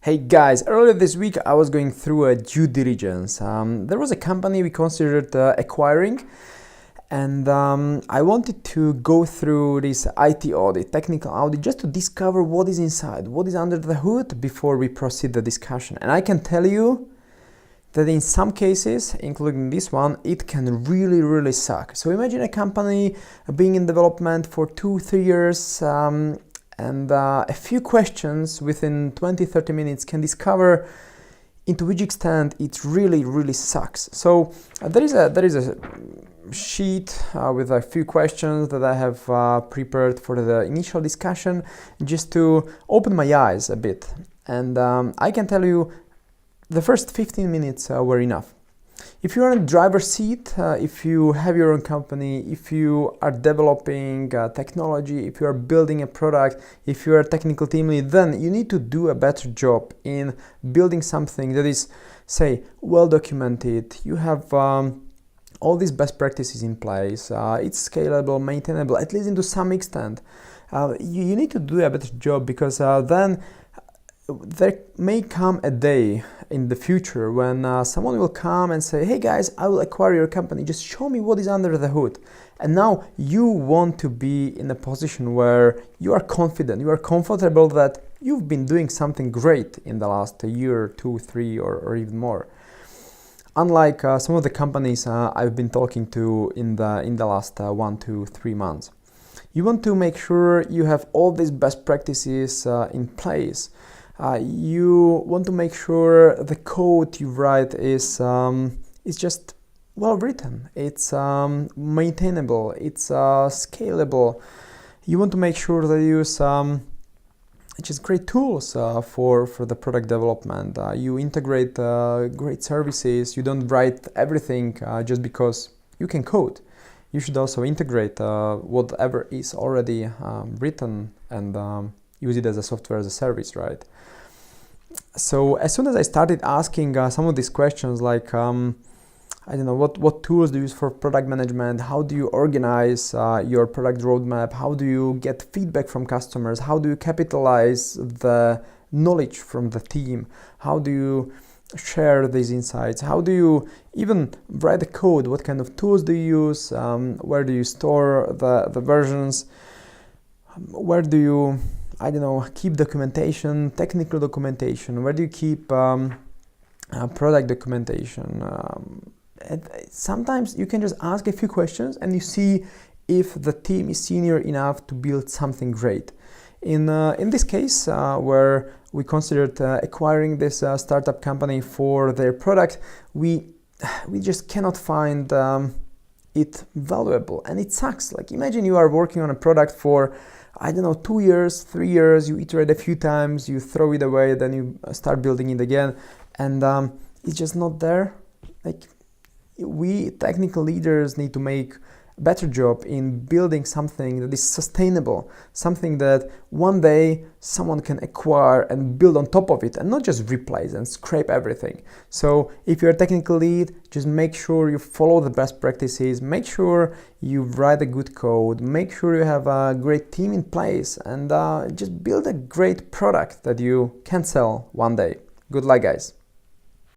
Hey guys, earlier this week I was going through a due diligence. There was a company we considered acquiring, and I wanted to go through this IT audit, technical audit, just to discover what is inside, what is under the hood before we proceed the discussion. And I can tell you that in some cases, including this one, it can really suck. So imagine a company being in development for 2-3 years, and a few questions within 20-30 minutes can discover into which extent it really sucks. So there is a sheet with a few questions that I have prepared for the initial discussion, just to open my eyes a bit. And I can tell you the first 15 minutes were enough. If you're in the driver's seat, if you have your own company, if you are developing technology, if you are building a product, if you are a technical team lead, then you need to do a better job in building something that is, say, well documented. You have all these best practices in place. It's scalable, maintainable, at least to some extent. You need to do a better job, because then there may come a day in the future when someone will come and say, hey guys, I will acquire your company, just show me what is under the hood. And now you want to be in a position where you are confident, you are comfortable that you've been doing something great in the last year, 2, 3, or even more. Unlike some of the companies I've been talking to in the last 1 to 3 months. You want to make sure you have all these best practices in place. You want to make sure the code you write is just well written, it's maintainable, it's scalable. You want to make sure that you use just great tools for the product development. You integrate great services. You don't write everything just because you can code. You should also integrate whatever is already written and use it as a software as a service, right? So as soon as I started asking some of these questions, like I don't know, what tools do you use for product management? How do you organize your product roadmap? How do you get feedback from customers? How do you capitalize the knowledge from the team? How do you share these insights? How do you even write the code? What kind of tools do you use? Where do you store the versions? Where do you, I don't know, keep documentation, technical documentation? Where do you keep product documentation? And sometimes you can just ask a few questions and you see if the team is senior enough to build something great. In this case, where we considered acquiring this startup company for their product, we just cannot find it valuable, and it sucks. Like, imagine you are working on a product for, I don't know, 2 years, 3 years, you iterate a few times, you throw it away, then you start building it again, and it's just not there. Like, we technical leaders need to make a better job in building something that is sustainable, something that one day someone can acquire and build on top of it, and not just replace and scrape everything. So if you're a technical lead, just make sure you follow the best practices, make sure you write a good code, make sure you have a great team in place, and just build a great product that you can sell one day. Good luck, guys.